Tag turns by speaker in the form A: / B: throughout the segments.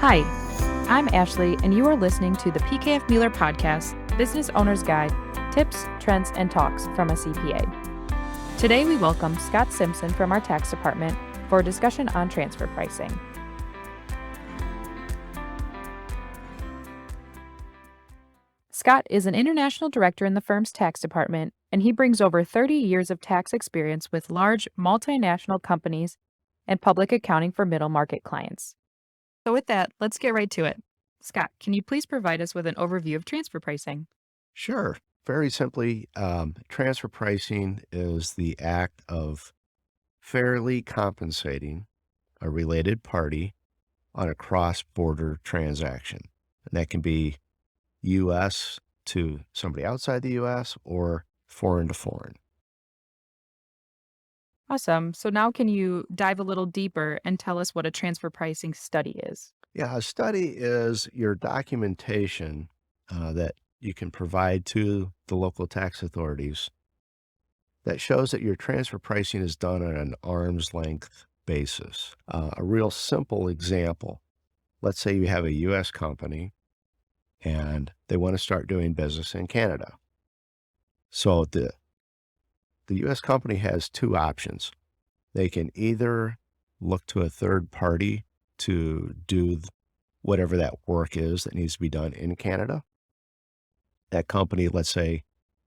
A: Hi, I'm Ashley, and you are listening to the PKF Mueller podcast, Business Owner's Guide, Tips, Trends, and Talks from a CPA. Today, we welcome Scott Simpson from our tax department for a discussion on transfer pricing. Scott is an international director in the firm's tax department, and he brings over 30 years of tax experience with large multinational companies and public accounting for middle market clients. So with that, let's get right to it. Scott, can you please provide us with an overview of transfer pricing?
B: Sure. Very simply, transfer pricing is the act of fairly compensating a related party on a cross-border transaction. And that can be U.S. to somebody outside the U.S. or foreign to foreign.
A: Awesome. So now can you dive a little deeper and tell us what a transfer pricing study is?
B: Yeah, a study is your documentation that you can provide to the local tax authorities that shows that your transfer pricing is done on an arm's length basis. A real simple example, let's say you have a U.S. company and they want to start doing business in Canada. So the U.S. company has two options. They can either look to a third party to do whatever that work is that needs to be done in Canada. That company, let's say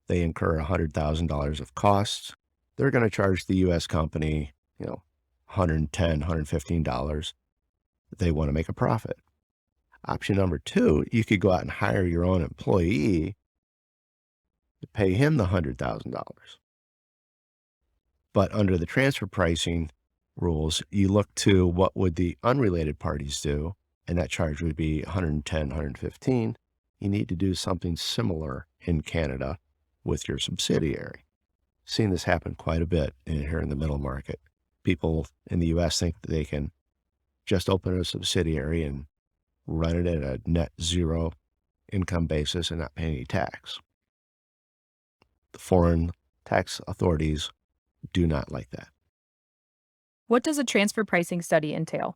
B: they incur $100,000 of costs. They're going to charge the U.S. company, $110, $115. They want to make a profit. Option number two, you could go out and hire your own employee to pay him the $100,000. But under the transfer pricing rules, you look to what would the unrelated parties do, and that charge would be $110, $115. You need to do something similar in Canada with your subsidiary. Seen this happen quite a bit here in the middle market. People in the U.S. think that they can just open a subsidiary and run it at a net zero income basis and not pay any tax. The foreign tax authorities do not like that.
A: What does a transfer pricing study entail?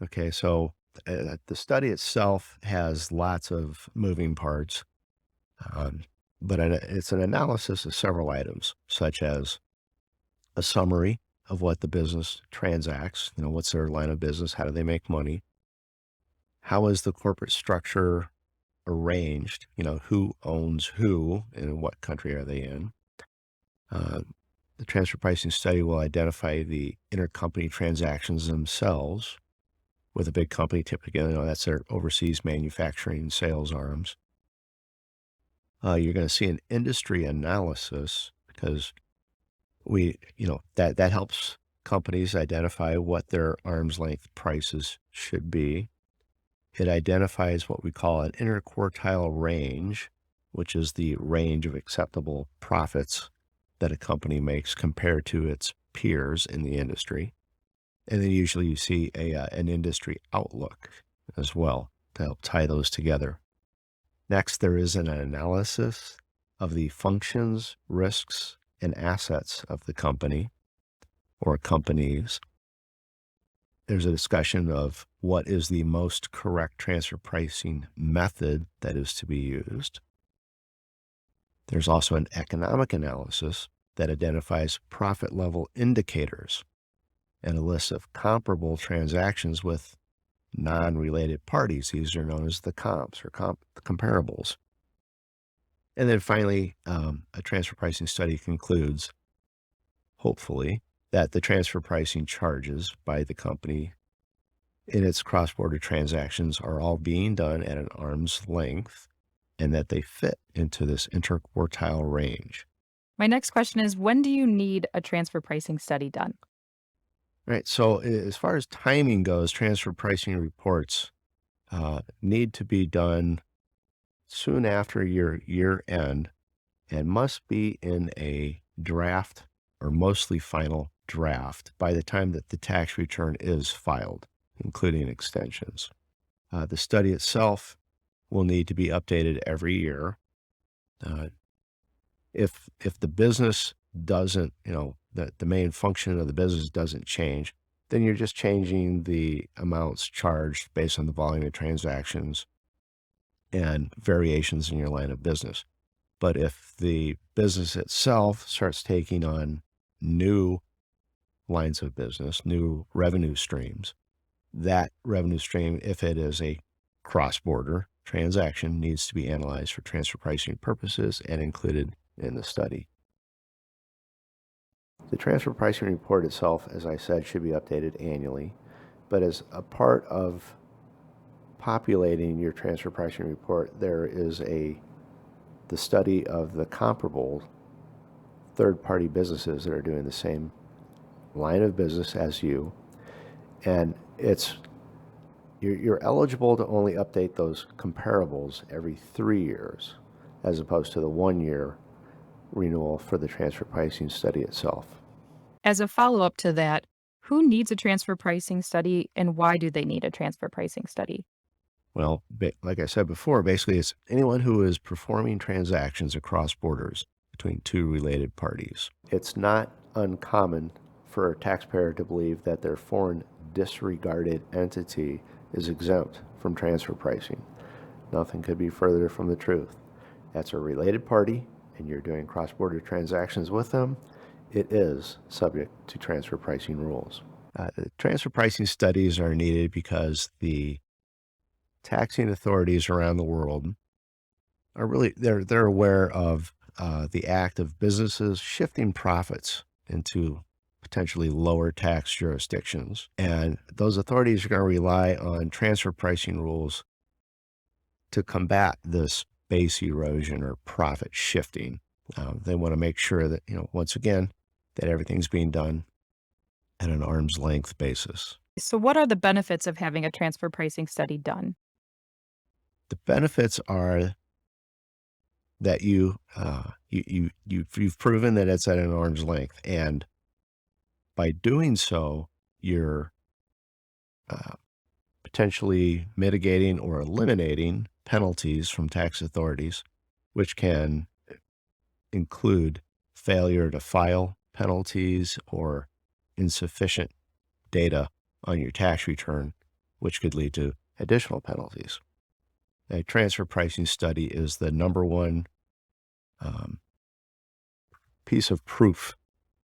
B: Okay, so the study itself has lots of moving parts, but it's an analysis of several items, such as a summary of what the business transacts, what's their line of business, how do they make money, how is the corporate structure arranged, who owns who and what country are they in. The transfer pricing study will identify the intercompany transactions themselves. With a big company, typically, that's their overseas manufacturing sales arms. You're going to see an industry analysis because that helps companies identify what their arm's length prices should be. It identifies what we call an interquartile range, which is the range of acceptable profits that a company makes compared to its peers in the industry. And then usually you see an industry outlook as well to help tie those together. Next, there is an analysis of the functions, risks, and assets of the company or companies. There's a discussion of what is the most correct transfer pricing method that is to be used. There's also an economic analysis that identifies profit level indicators and a list of comparable transactions with non-related parties. These are known as the comps or comparables. And then finally, a transfer pricing study concludes, hopefully, that the transfer pricing charges by the company in its cross-border transactions are all being done at an arm's length and that they fit into this interquartile range.
A: My next question is, when do you need a transfer pricing study done?
B: Right. So as far as timing goes, transfer pricing reports need to be done soon after your year end and must be in a draft or mostly final draft by the time that the tax return is filed, including extensions. The study itself will need to be updated every year. If the business doesn't, the main function of the business doesn't change, then you're just changing the amounts charged based on the volume of transactions and variations in your line of business. But if the business itself starts taking on new lines of business, new revenue streams, that revenue stream, if it is a cross-border transaction, needs to be analyzed for transfer pricing purposes and included in the study. The transfer pricing report itself, as I said, should be updated annually, but as a part of populating your transfer pricing report, there is the study of the comparable third-party businesses that are doing the same line of business as you, and you're eligible to only update those comparables every 3 years, as opposed to the 1-year renewal for the transfer pricing study itself.
A: As a follow-up to that, who needs a transfer pricing study and why do they need a transfer pricing study?
B: Well, like I said before, basically it's anyone who is performing transactions across borders between two related parties. It's not uncommon for a taxpayer to believe that their foreign disregarded entity is exempt from transfer pricing. Nothing could be further from the truth. That's a related party and you're doing cross-border transactions with them. It is subject to transfer pricing rules. Transfer pricing studies are needed because the taxing authorities around the world are really, they're aware of the act of businesses shifting profits into potentially lower tax jurisdictions. And those authorities are going to rely on transfer pricing rules to combat this base erosion or profit shifting. They want to make sure that, once again, that everything's being done at an arm's length basis.
A: So what are the benefits of having a transfer pricing study done?
B: The benefits are that you've proven that it's at an arm's length, and by doing so, you're potentially mitigating or eliminating penalties from tax authorities, which can include failure to file penalties or insufficient data on your tax return, which could lead to additional penalties. A transfer pricing study is the number one piece of proof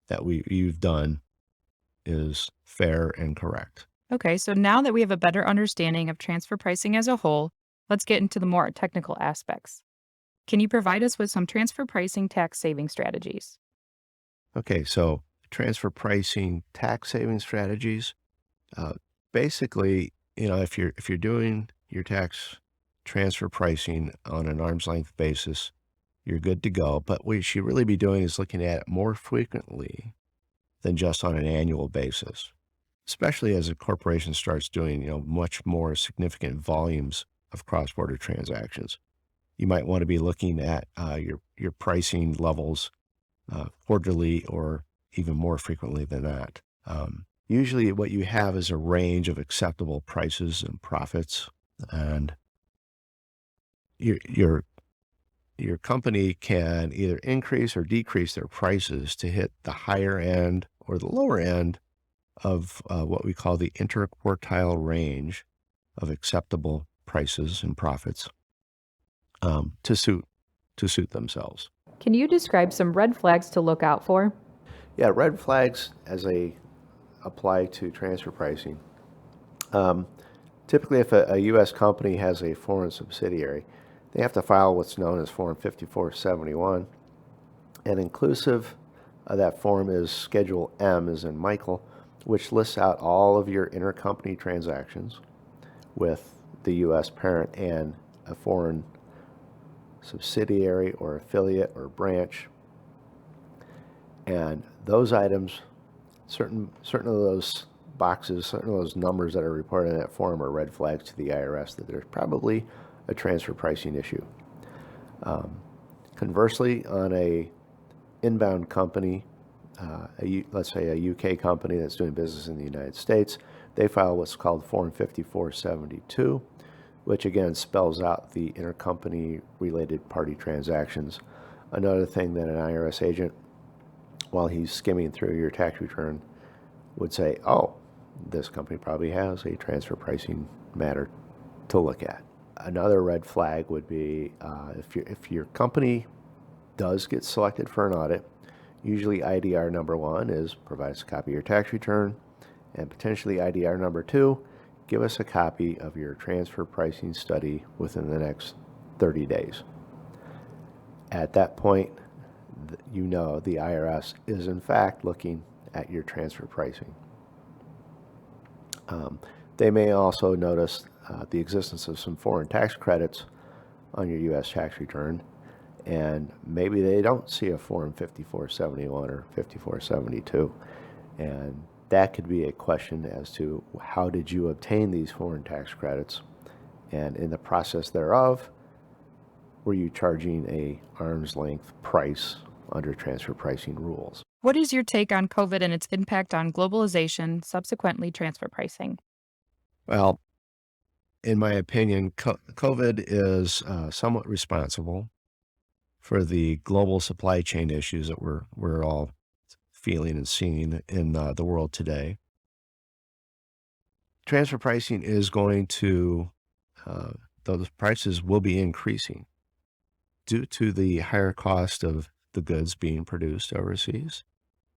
B: that you've done is fair and correct.
A: Okay, so now that we have a better understanding of transfer pricing as a whole, let's get into the more technical aspects. Can you provide us with some transfer pricing tax saving strategies?
B: Okay, so transfer pricing tax saving strategies. Basically, if you're doing your tax transfer pricing on an arm's length basis, you're good to go. But what you should really be doing is looking at it more frequently than just on an annual basis, especially as a corporation starts doing, much more significant volumes of cross-border transactions. You might want to be looking at your pricing levels quarterly or even more frequently than that. Usually what you have is a range of acceptable prices and profits, and your company can either increase or decrease their prices to hit the higher end or the lower end of what we call the interquartile range of acceptable prices and profits to suit themselves.
A: Can you describe some red flags to look out for?
B: Yeah, red flags as they apply to transfer pricing. Typically, if a U.S. company has a foreign subsidiary, they have to file what's known as Form 5471, and inclusive of that form is Schedule M, as in Michael, which lists out all of your intercompany transactions with the U.S. parent and a foreign subsidiary or affiliate or branch. And those items, certain of those boxes, certain of those numbers that are reported in that form are red flags to the IRS that there's probably a transfer pricing issue. Conversely, on a inbound company, let's say a UK company that's doing business in the United States, they file what's called Form 5472, which again spells out the intercompany related party transactions. Another thing that an IRS agent, while he's skimming through your tax return, would say, oh, this company probably has a transfer pricing matter to look at. Another red flag would be if your company does get selected for an audit, usually IDR number one is provide us a copy of your tax return, and potentially IDR number two, give us a copy of your transfer pricing study within the next 30 days. At that point, you know the IRS is in fact looking at your transfer pricing. They may also notice the existence of some foreign tax credits on your U.S. tax return, and maybe they don't see a Form 5471 or 5472, and that could be a question as to how did you obtain these foreign tax credits, and in the process thereof, were you charging a arm's length price under transfer pricing rules?
A: What is your take on COVID and its impact on globalization, subsequently transfer pricing?
B: Well, in my opinion, COVID is somewhat responsible for the global supply chain issues that we're all feeling and seeing in the world today. Transfer pricing is going to, those prices will be increasing due to the higher cost of the goods being produced overseas.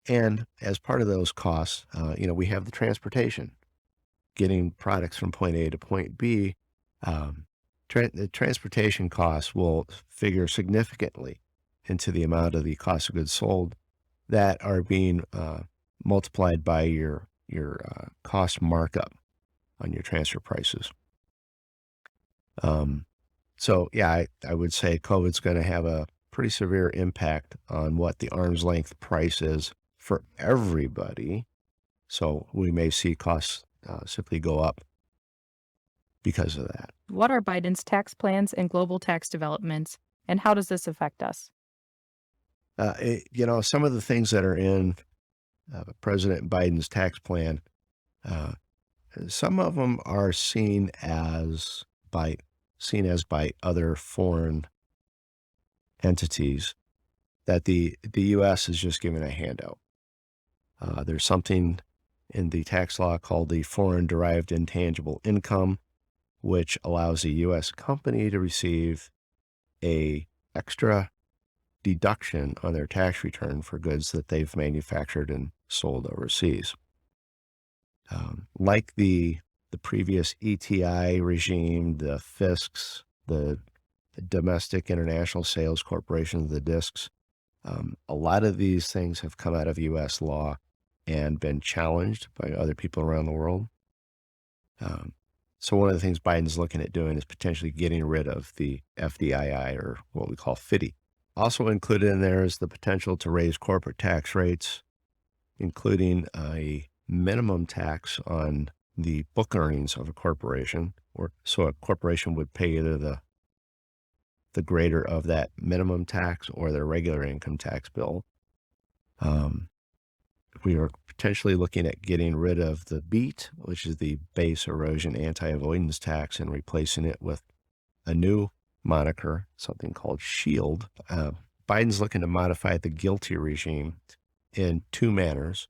B: And as part of those costs, we have the transportation, getting products from point A to point B. The transportation costs will figure significantly into the amount of the cost of goods sold that are being multiplied by your cost markup on your transfer prices. So yeah, I would say COVID's going to have a pretty severe impact on what the arm's length price is for everybody. So we may see costs simply go up because of that.
A: What are Biden's tax plans and global tax developments, and how does this affect us?
B: Some of the things that are in President Biden's tax plan, some of them are seen as by other foreign entities that the U.S. is just giving a handout. There's something in the tax law called the Foreign Derived Intangible Income, which allows a U.S. company to receive a extra deduction on their tax return for goods that they've manufactured and sold overseas. Like the previous ETI regime, the FISCs, the Domestic International Sales Corporation, the DISCs, a lot of these things have come out of U.S. law and been challenged by other people around the world. So one of the things Biden's looking at doing is potentially getting rid of the FDII, or what we call FDII. Also included in there is the potential to raise corporate tax rates, including a minimum tax on the book earnings of a corporation, or so a corporation would pay either the greater of that minimum tax or their regular income tax bill. We are potentially looking at getting rid of the BEAT, which is the base erosion anti-avoidance tax, and replacing it with a new moniker, something called SHIELD. Biden's looking to modify the GILTI regime in two manners.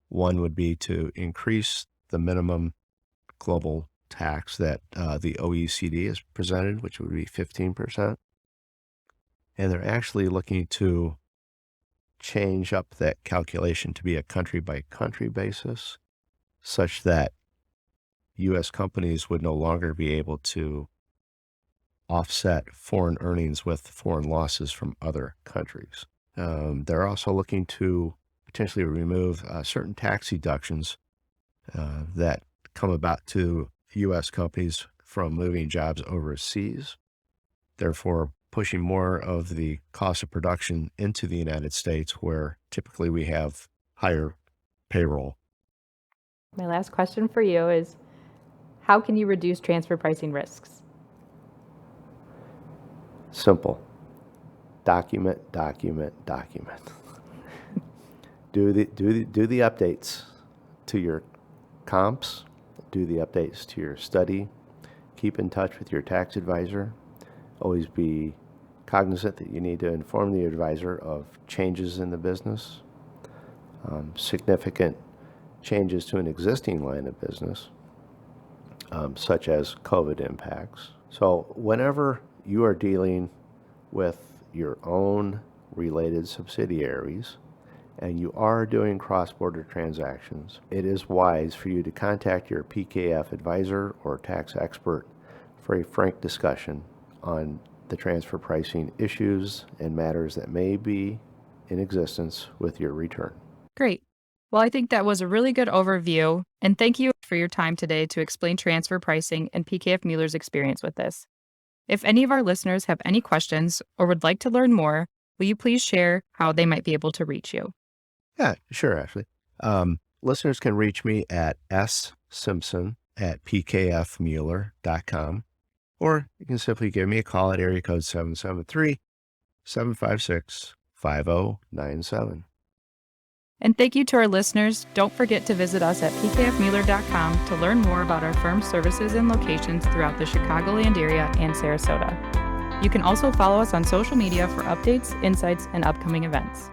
B: One would be to increase the minimum global tax that the OECD has presented, which would be 15%. And they're actually looking to change up that calculation to be a country-by-country basis, such that U.S. companies would no longer be able to offset foreign earnings with foreign losses from other countries. They're also looking to potentially remove certain tax deductions that come about to U.S. companies from moving jobs overseas, therefore pushing more of the cost of production into the United States, where typically we have higher payroll.
A: My last question for you is, how can you reduce transfer pricing risks?
B: Simple. Document. Do the updates to your comps, do the updates to your study, keep in touch with your tax advisor. Always be cognizant that you need to inform the advisor of changes in the business, significant changes to an existing line of business, such as COVID impacts. So whenever you are dealing with your own related subsidiaries and you are doing cross-border transactions, it is wise for you to contact your PKF advisor or tax expert for a frank discussion on the transfer pricing issues and matters that may be in existence with your return.
A: Great. Well, I think that was a really good overview, and thank you for your time today to explain transfer pricing and PKF Mueller's experience with this. If any of our listeners have any questions or would like to learn more, will you please share how they might be able to reach you?
B: Yeah, sure, Ashley. Listeners can reach me at ssimpson@pkfmueller.com, or you can simply give me a call at area code 773-756-5097.
A: And thank you to our listeners. Don't forget to visit us at pkfmueller.com to learn more about our firm's services and locations throughout the Chicagoland area and Sarasota. You can also follow us on social media for updates, insights, and upcoming events.